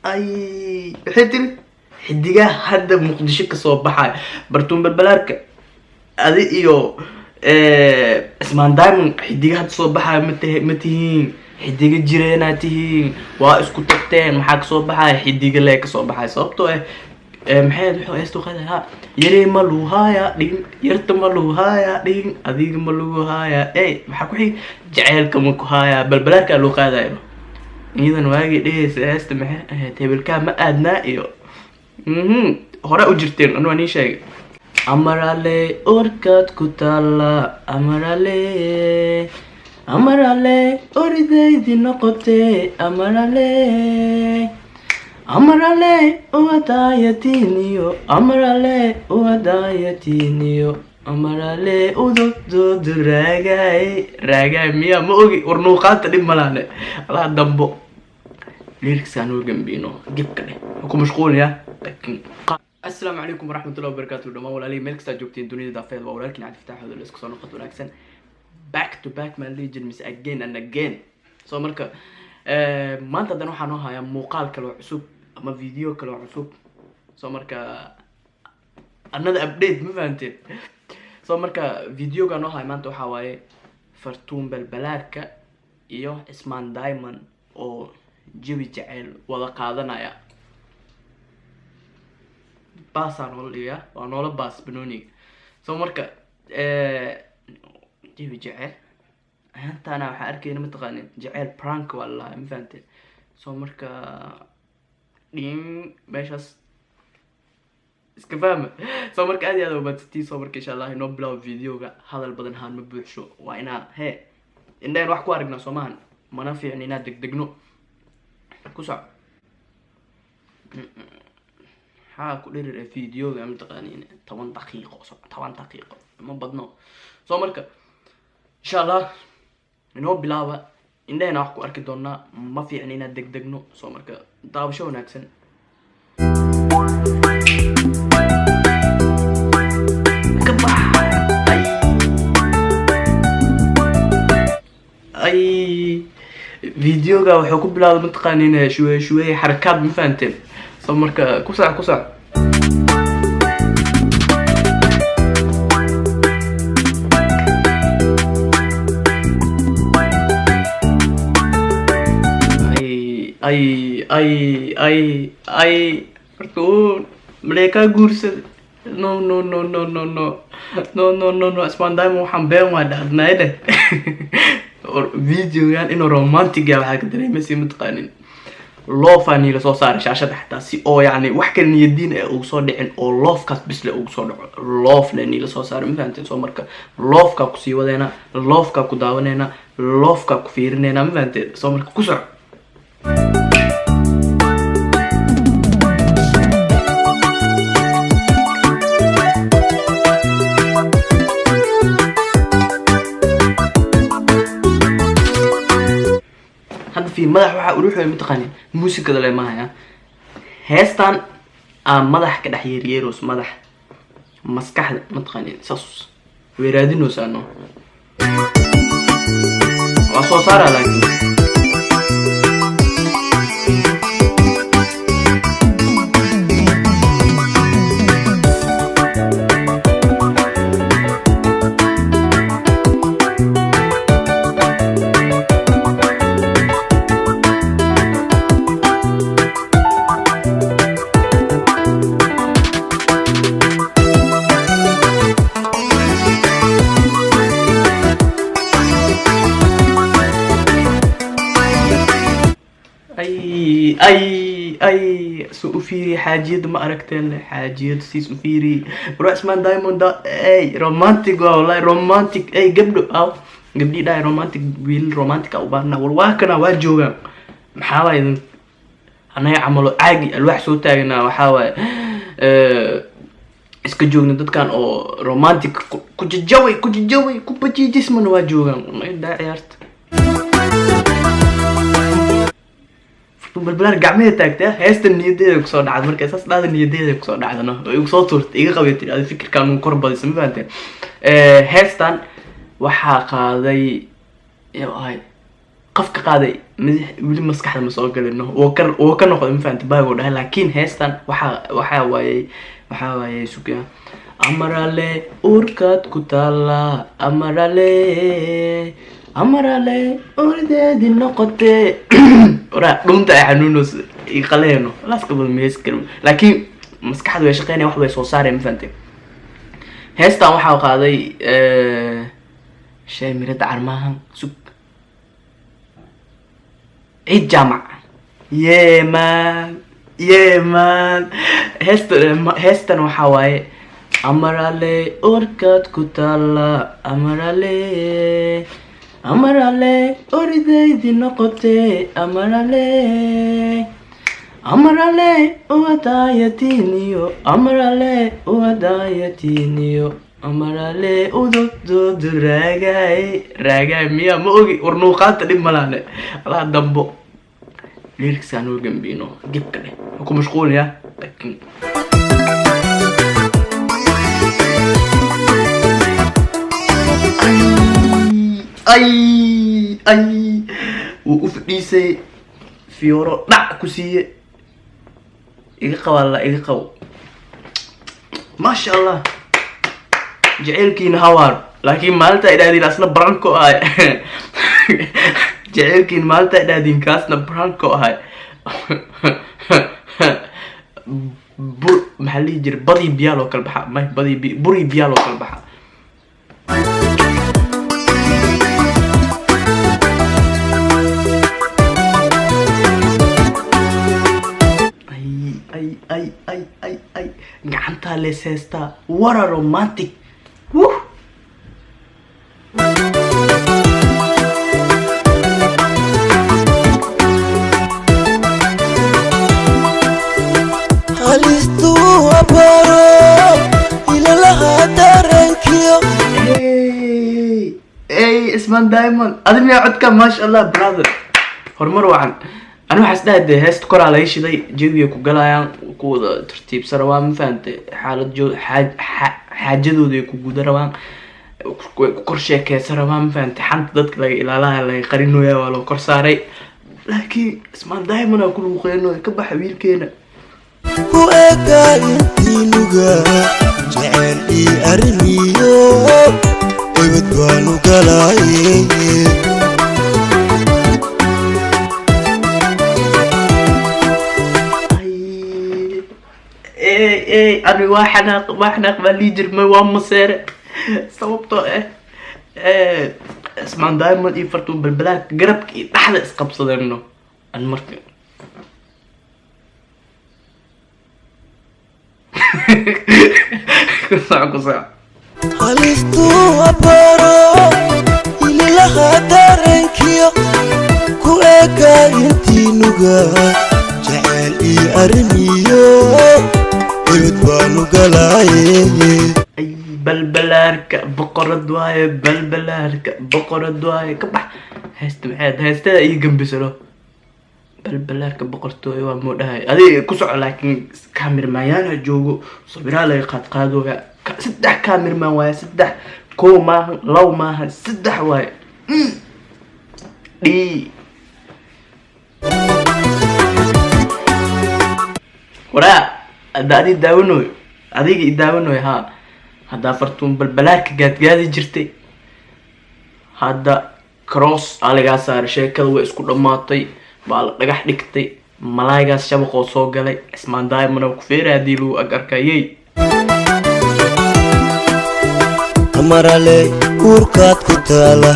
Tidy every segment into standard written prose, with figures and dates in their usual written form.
ay xidil xidiga hadda muqdisho ka soo baxay bartuun balbalaarka adi iyo ismaan diamond xidiga hadda soo baxay ma tihiin xidiga jireena tihiin waa isku tagteen maxaa ka soo baxay xidiga lee ka soo baxay sababtoo maxay wuxuu heestu qaday ha yare ma luu haya dhin yarta ma luu haya dhin adiga ma luu haya maxaa ku xig jaceelka ma ku haya balbalaarka loo qaadayo idan waagi dhees heesta maxay ahayd hebelka ma aadnaa iyo hore u jirteen anuu aan sheegay amarale orkaad ku taala amarale oridaydi noqotee amarale uwadayatiniyo amarale udododu raagay miya ma ogi warnuuqaanta dhib malaane alaa dambo liriksan oo gambino gibka leh ku mashquulaya laakiin السلام عليكم ورحمة الله وبركاته دمان walaalay meel kasta joogtiin dunida daafeed waa walaalkiin Cabdi Fataax oo la isku soo noqod wanaagsan back to back man legend miss again and again soo marka maanta dan waxaan u hayaa muuqaal kale oo cusub ama video kale oo cusub soo marka another update ma fahanteen soo marka video gaan u hayaa maanta waxa waaye fartuun balbalaarka iyo ismaan diamond oo jawi jacayl wada qaadanaya baasaan oo liya waa noola baas banooniga soo marka jawi jacayl ahaantaana waxaa arkayna mataqaanin jacayl prank wallahi ma fahanteen soo marka dhin meeshaas iska fahma soo marka aad iyo aad ubaadsatiin soo marka insha allah inoo bilaabo videoga hadal badan haan ma buuxsho waa inaa indhayn wax ku aragnaa soo maahan mana fiicin inaa degdegno ku soco ku dhirir videoga mataqaanin 10 daqiiqo ma badno soo marka insha allah inoo bilaaba indhayna wax ku arki doonaa ma fiicin inaa degdegno soo marka daawasho wanaagsan videoga wuxuu ku bilaabay mataqaanin shويه xarakaad ma fahanteen soo marka ku sac ay fartuun maleeka guursad no ismaan diamond waxaan been waa dhahdnayde videogan inuu romantic ah waxaa ka dareemaysa mataqaanin love aan ila soo saaray shaashada xataa si oo yani wax kale niyadiin ee ugu soo dhicin oo love kaas bisle ugu soo dhaco love la ila soo saaray ma fahanteen soo marka love ka ku sii wadeena love ka ku daawaneena love ka ku fiirineena ma fahanteen soo marka ku soco في مدح waxa uu ruuxay mataqaanin muusikada leemaha heestan madax ka dhaxyeeriyeeros madax maskaxda mataqaanin sas weeraadino saano waa soo saara laakiin اي سوفيري حاجيد ما اركتين حاجيد سي سوفيري بروح اسمان دايموند اي رومانتيك والله رومانتيك اي قبل او قبلي داي رومانتيك ويل رومانتيك او بانا والواكنا واجوغا maxaa idin anay camalo caagi alwax soo taagna waxa iska joogna dadkan oo romantic ku jajaway ku bajijisman waa joogan ma daa ciyaarta balbalaar gacmeed taagtay heesta niyadeeda ku soo dhacday markay saas dhaada niyadeeda ku soo dhacdana oo igu soo turtay iga qabatay aad fikirkan uu kor badis ma fahanteen heestan waxa qaaday ay qafka qaaday wili maskaxda ma soo galino oo ka noqdo ma fahanti baago dhahay laakiin heestan waxa waaye suuqa amarale urkaad ku taala amarale ordeedi noqote ora dhunta ay xanuunos iqaleeno laaska bal meeskar laakiin maskaxdu way shaqeynay wax way soo saareen ma fahanti heestan waxa qaaday shay mirada armahan sug عيد جامع يمان هستن وحواي أمرالي أوركات كتالا أمرالي أريدي دي نقطي أمرالي ودايتينيو أمرالي ودود راجاي ميا موجي ورنوقات اللي ملانه الله دمبو ليركس أنا جنبينه جيب كده أكون مشغول يا لكن أي وفديسي فيورو لا كوسية إيقا والله إيقا ما شاء الله جعلكين هوار لكن مالتا إدادين أصلا برانكو هاي جعلكين مالتا إدادين كاسنا برانكو هاي محلي جر بدي بيالو كالبحا ما بدي بري بيالو كالبحا أي قعنتها لسيستا ورا رومانتيك اسمان دايموند أدمي عدك ما شاء الله برادر هرمر وعن أنا حاسس ده هست كور على إيش ده جيبي كوجلايان كود ترتيب سروان فهمت حالة جو حاجة ده كوجود روان كورشة كسروان فهمت حنت ضدك لا قرينه يا ولا كورساري لكن اسمان دايموند أقول مخينه كبح حبيل كينا هو أكاين لغة جعلي أرميو ويبدوانو قلاي أنا واحد مالي جرمي وام سير صوبته اسمان دايما يفرطوا بالبلاك قربك تحت اسقب صدرنا المركب كسع خلصتو أبارو إلي لها دارنكيو كو إيكا ينتي نوغا جعلي أرميو ويبدوانو قلاي أي بلبلارك بقرة دواي بلبلارك بقرة دواي كبح هستا أي جنبي سلو بلبلارك بقرتو ايوا مودهاي ادي كسع لكن كامير مايان جوجو صبرا لا قادو سدح كامير ما واي سدح كو ما لو ما سدح واي دي ورا ادي داونو ها هذا فرتون بلبلارك قادي جرتي هذا كروس على صار شكل واسكو dhamaatay baa la dhagax dhigtay malaaygaas shabaqoo soo galay ismaan daayimana ku feeraadii loo agarkayay amarale urkaad ku taala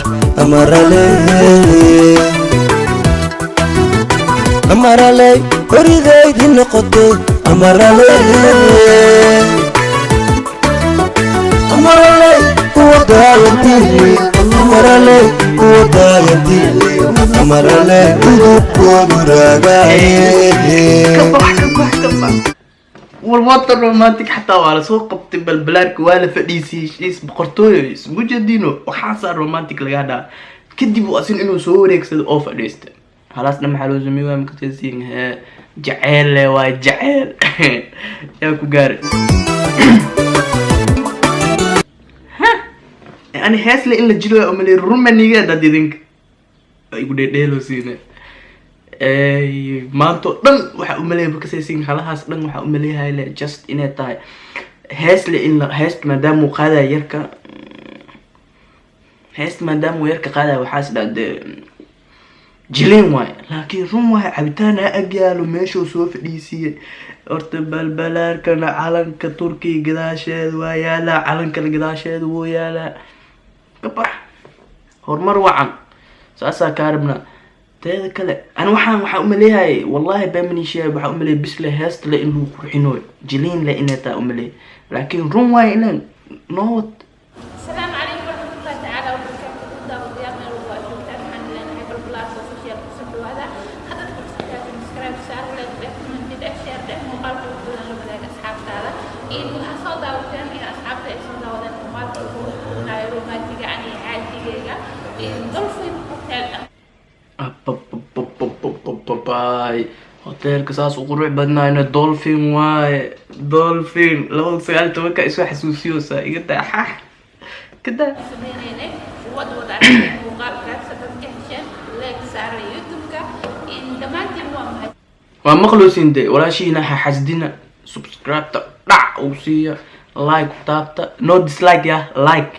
amarale horideydii noqotay amarale ودايتي أمرالي ودايتي أمرالي ودوكو براغاي والوطن رومانتيك حتى على سوق قبط بالبلارك ولا فديسي شيس بقرطوي اسمه جدينو وحاصل رومانتيك لغادا كدبوا أصين إنه سوريك سيد أوف أديست خلاص لما حلو زميوة مكتزين جعيل وجعيل ياكو قاري أنا حاسس لي إن الجلوة أملي الرومانية دا دينك igu dheedheelosiina maanto dhan waxaa umaleeya bakasaysiin halahaas dhan waxaa umaleeyahay le just inay tahay heesle in heest maadaamuu qaadaya yarka heest maadaamuu yarka qaadaya waxaas dhahde jilin waaye laakiin run waaye cabitaan ha agyaalo meeshuu soo fadhiisiiyey horta balbalaarkana calanka turkiga gadaasheeda waa yaalaa calankana gadaasheeda wuu yaalaa kabax horumar wacan saasaa kaa rabnaa teeda kale ana waxaa umaleeyahay wallahi bamanishiya waxaa umaleeya bisle heesta le in lagu qurxinooyo jiliin le inay taa umaleeya laakiin run waaye ilan noowad السلام عليكم ورحمة الله تعالى وبركاته. كنت وضياء من الله شوفتها الحمد لله نحب البلاس وفيشيال كسبوا هذا هذا الكورس سبسكرايب سعر ولا تبعثوا من بدء الشهر ده مقال كل أنا بدأ أصحاب هذا إن حصل داوتين إن أصحاب تأسيس داوتين مقال كل نايرو ما تيجي عني عادي جيجا إن ضلفين هوتيل باي hoteelka saas u qurux badnaayna dolphin waaye dolphin labada sagaal tobanka isoo xasuusiyoosa iga daaxax kada سمينيني وضع مقال كاتسة كهشان ليك سعر يوتيوب كا إن دمانتي هو مهد waa maqloosin de walaashiina ha xasdina subscribe-ta dhac uu siiya like ku taabta no dislike ya like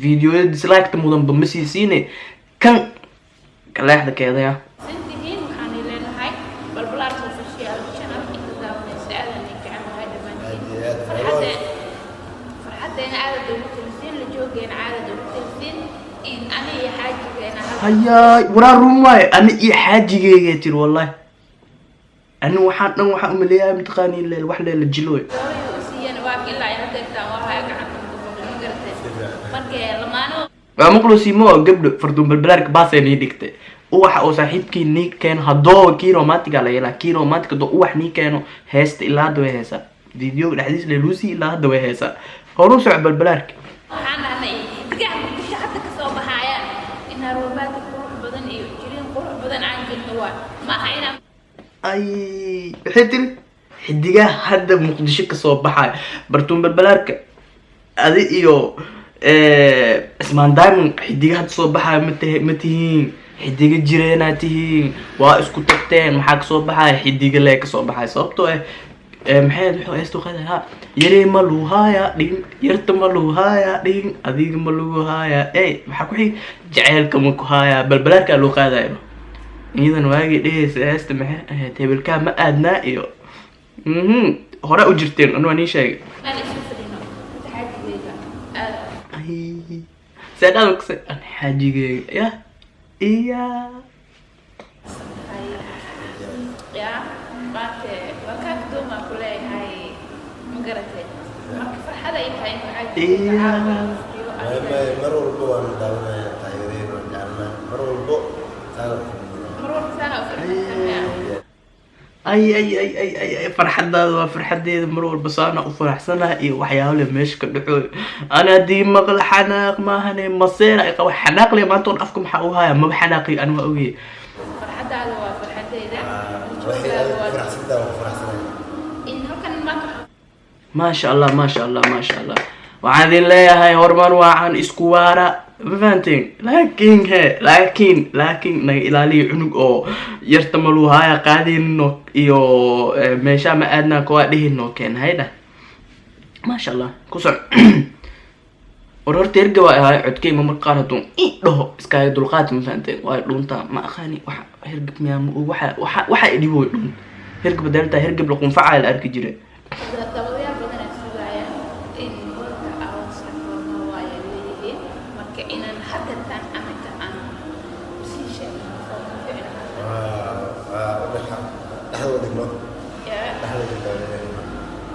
videoyada dislike-ta mudanba ma sii siine kan kaleexda keedaya سنتين وحاني لنا هاي بالبلاس وفيشيال channel إنت داون السعادة اللي كعمل هاي دمانتي فرحتي أنا عادة دوتلسين لجوجين عادة دوتلسين إن أنا هي حاجة أنا hayaay waraa run waaye ani iyo xaajigeyga tiri wallahi ani waxaan dhan waxaa umaleeyahay mataqaani leel wax leela jilooy دوري وسيان واقع إلا أنا تكتا وهاي قاعد markee lamaano waa maqloosiimo gabdho farduun balbalaarka baasay nii dhigtay uwaxa oo saaxiibkii nii keeno haddoo kii romantiga la yeelaa kii romantiga doo uwax nii keeno heesta ilaa hadda way heesaa videoga dhexdiis leluusi ilaa hadda way heesaa horu soco balbalaarka waxaan dhahnay digaag bisha hadda kasoo baxaayaan inaa roobaadka qurux badan iyo jiriin qurux badan aan jirno waa maaha inaan ay waxay tiri xidigaa hadda muqdisho kasoo baxayo bartuun balbalaarka adi iyo ismaan diamond xidiga hadda soo baxayo ma tihiin xidiga jireenaa tihiin waa isku tagteen maxaa kasoo baxaya xidiga lee kasoo baxaya sababtoo maxayd wuxuu heestu qaadaya ha yarey ma lagu haayaa dhigin yarta ma lagu haayaa dhigin adiga ma lagu haayaa maxaa ku xig jaceylka ma ku haayaa balbalaarkaa loo qaadaya iyadan waagii dhehaysa heesta maxay ahayd hebelkaa ma aadnaa iyo hore u jirteen anu waa nii sheegay aan isu fadhino taxaajigeyga aad saadhaada kase an xaajigeyga ya iya yaa maante waa kaa doomaa ku leeyahay ma garatay marka farxada ay tahay iya mar walba waan daawanaya taageereen oo jeclaa mar walbo marwalba saana u farxadsanaya ay farxadaada waa farxadeeda mar walba saana u faraxsanaha iyo waxyaabale meesha ka dhaxooy ana haddii maqla xanaaq maahane maseera ay qaba xanaaq le maanta on afka maxaa u haya maba xanaaqi ani waa ogyahay farxadaada waa farxadeyda faraxsantaa waan faraxsanaya in halkan maanta maasha allah maasha allah maasha allah waxaan idin leeyahay horumar waacan isku waara ma fahanteen laakiin naga ilaaliya cunug oo yarta maluu haaya qaadayno iyo meeshaa ma aadnaa kawaa dhihino keen haydha maasha allah ku soc war horta erga waa ahay codkeyma marka qaar hadduu i dhaho iskaaga dulqaati ma fahanteen waayo dhuuntaa ma aqaani hergab miyaa waxa idhibo dhun hergab daantaa hergab la qunfacaya la arki jira dabadayaal badan ay sugayaan in warka aroosarkoodna waaya leeyihiin marka inaan hadeertaan anaga aan sii sheegno oo ku ficno dhexdooda dhigno yaa dhexdooda dhigno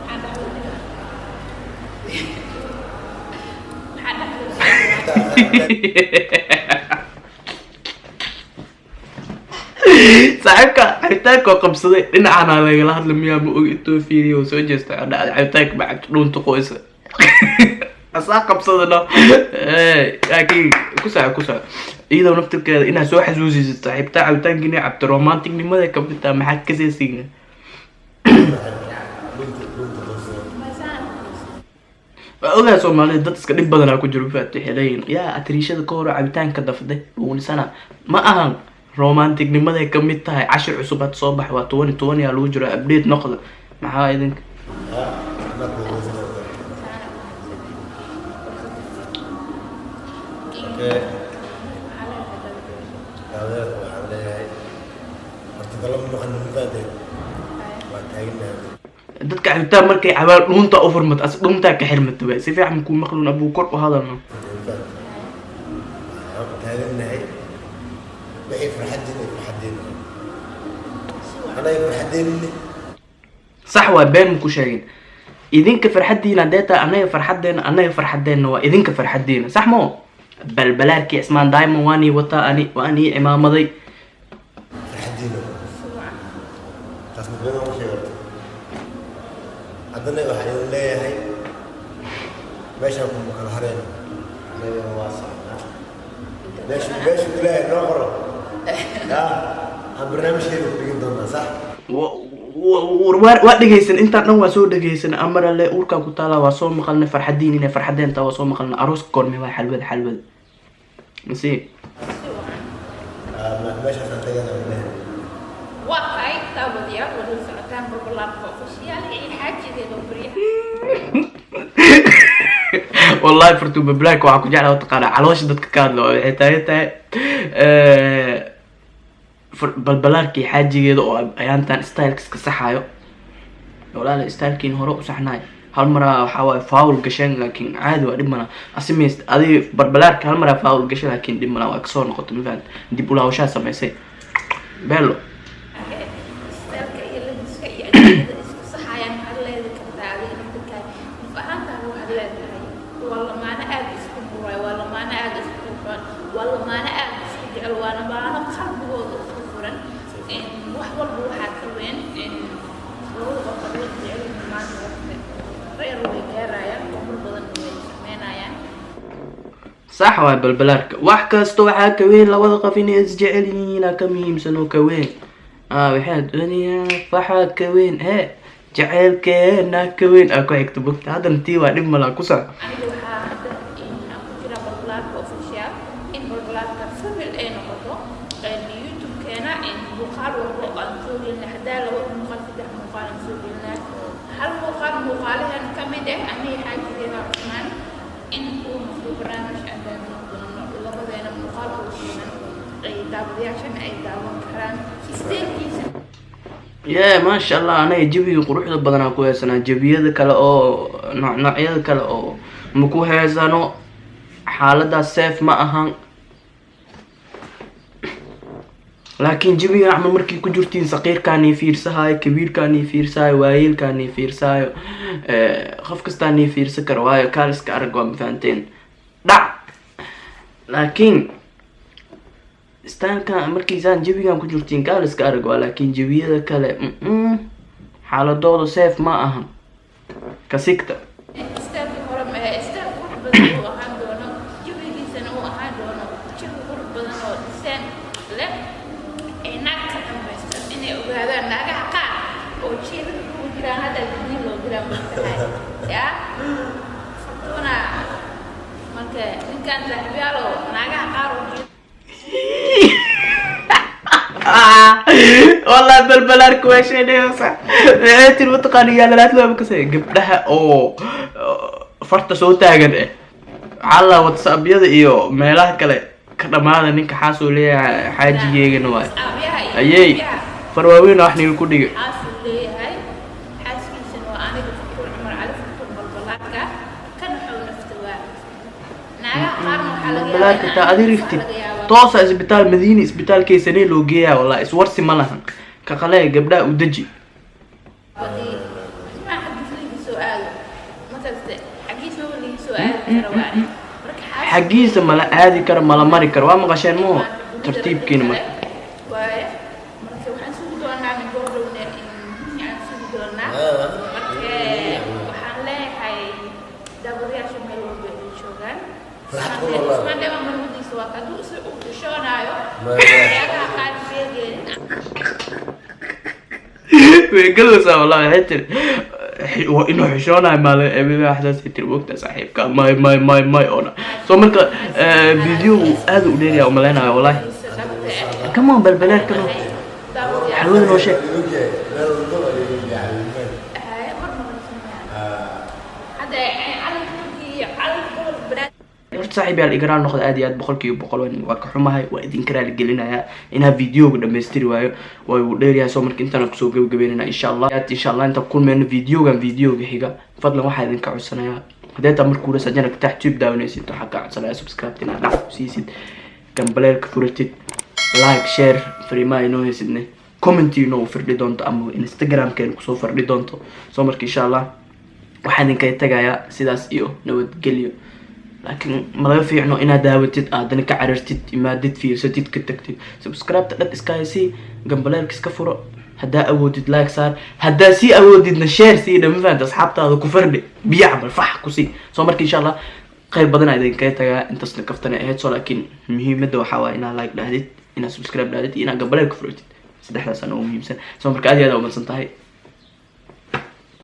maxaa dhexdooda dhigaa maxaa dhexdooda saaxiibka cabitaanka oo qabsaday dhinacana lagala hadla miyaa ma ogi intoo fiiriya oo soo jeesta dhacda cabitaanka ma cabto dhuunta qoysa asaa qabsadano laakiin ku soco iyadoo naftirkeeda inaad soo xasuusisid saaxiibtaa cabitaanka inay cabto romanticnimada kamid taha maxaa kaseesiga ogaa Soomaalida dad iska dhib badan ku jiro faatay xeleyn yaa atriishada ka hor cabitaanka dafday unisana ma ahan romantic-nimada ka mid tahay cashir cusub aad soo bax waa 2020 yaa lagu jiro update noqda maxaa idinka dadka cabitaan markay cabaal dhuunta u furmad as dhuunta ka xirmata bay si fiican ku maqluun abu kor u hadalno taagannahay wixii farxadina أنا فرحتين صح وبين كوشين إذنك فرحتين داتا أنا فرحتين وإذنك فرحتين صح مو بلبلارك اسمان دايما واني وطا واني إمام مضي فرحتين قسم بينهم شيء عندنا واحد يقول لي هاي ماشي أكون مكالهرين ليه واسع ليش تلاقي نقرأ لا برنامج حلو بيقدرنا صح ودغيسن انت دن وا سو دغيسن امر له اوركا ku taala waa soo maqalna farxadiin inay farxadeenta waa soo maqalna aroos korme waa xalwad nasi meesha aan tagana waa kay taabadiya wada socotaan barbalaan official ee xaajideedo bariya wallahi fartu black waa ku jeclaa taqaan caloosh dadka ka hadlo waxay tahay balbalaarkii xaajigeeda oo ayaantan stylekiis ka saxayo walaal stylekiin hore u saxnaay hal mar waxa way faul gashan laakiin caadi waa dhimana asimeest adi balbalaarka hal mar faul gashan laakiin dhimana waa ka soo noqoto mifaan dib u laawashaa sameysay bello styleka iyo labiska iyo adeegyada isku saxayaan waxa leedahay kartaada dadka fahantaan waxa leedahay walla maana aad isku buray walla maana aad isku xun walla maana aad isku jecel waana maana qalbigooda wax walba waxaa ka weyn labada qof oo jecel maanta reer way gaarayaan qofur badan way sameynayaan صح waa balbalaarka wax kasto waxa ka weyn labada qof inay is jecel yihiin ka muhiimsan oo ka weyn waxaa dunya waxa ka weyn jaceelkeena ka weyn ku xigto bugta hadan tii waa dhib mala ku sax aniga waxa hadda ku jira balbalaarka official in balbalaarka family ay noqoto YouTube keena in buqaal walba aan soo gelin hadaa laba muuqaal saddex muuqaal aan soo gelin hal muuqaalahan kamid ah ani xaajigeena Usmaan in uu muxuu barnaamij aan labadeena muuqaal oo shiinan ay daawadayaashan ay daawan karaan isteelkiisa ما شاء الله أنا جبي قروحه بدنا كويس أنا جبيه ذا كلا أو نوعية ذا كلا أو مكوه زانو حالة دا سيف ما أهان لكن جبي عمل مركي كجورتين صغير كان يفير سهاي كبير كان يفير سهاي وايل كان يفير سهاي خفكستان يفير سكر واي كارس كأرقوا مثانتين دع لكن استان كان مركي زان جبي كان كجورتين كارس كأرقوا لكن جبي ذا كلا حالة دودو سيف ما أهان كسكتة استاذ هرم استاذ بدو أهان دونه جبي سنة أهان دونه شوف بدو إنسان لا هذا ناقة حقا وشيء وجرا هذا الدين لو جرا مستحيل يا فتونا مالك إن كان ذهبيالو ناقة حقا والله بالبلار كويشين يا صح انت المتقنيه لا تلوم كسي قبلها او فرت سو تاغن على واتساب يدا iyo meelaha kale ka dhamaada ninka xaasoo leeyahay xaajigeena waa ayay farwaaween wax nin ku dhigay xaasoo leeyahay xaaskiisana waa aniga fikir Umar Ali fikir balbalaadka kan xoo nafta naaga qaar waxa laga balbalaadka ta adirifti توصل إسبيتال مدينة إسبيتال كيساني لو جيا والله إسورسي مالهن كخلايا قبلها ودجي. ما حد يسألني سؤال مثلا حقيس هو اللي سؤال كرواني. حقيس ملا هذه كرم ملا ماري كروان مغشان مو ترتيب كين ما. مركب حنسوي دورنا من قبلنا يعني نسوي دورنا. مركب وحنا هاي دبري عشان ما يروح بالشغل. ما دام من ودي سوا كدو شلون هايو؟ يا كان فيجن. ويقولوا والله حتى إنه حشونا مال أبي أحساس يتروك تصاحبك ما أنا سو مركا فيديو هذا وديري أو ملنا والله كمان بالبلاد كانوا حلوين وشيء صاحبي الإجرام ناخذ عاديات بقولكي بقول وين وكحومها وإذن كرا لجلنا إنها فيديو قدام يستري وايو وديريها سومرك أنت نكسو جبيننا إن شاء الله أنت تكون من فيديو بحاجة فضلا واحد إنك عسنا هذا تمر كورة سجنك تحت تبدأ ونسيت تحقق عسنا سبسكرايب تنا نعم سيسيد كم بلاك فورتيت لايك شير فريما إنه يسدني كومنتي إنه فردي دونت أمو إنستغرام كان كسو فردي دونتو سومرك إن شاء الله واحد إنك يتجايا سيداس إيو نود جليو لكن ما في إنه أنا داوتت أدنى كعررتت إمادت فيه ستيت كتكتي سبسكرايب تقدر إسكايسي جنبلاك كسكفورة هدا أودد لايك صار هدا سي أودد نشير سي ده مثلا أصحاب هذا كفرني بيعمل فح كوسي صومرك إن شاء الله خير بدنا إذا كنت أنت سنكفتنا إهت لكن مهم مدة وحوا إنا لايك لهديت إنا سبسكرايب لهديت إنا جنبلاك كفرتي سدحنا سنة مهم سنة صومرك عادي هذا ومن سنتهي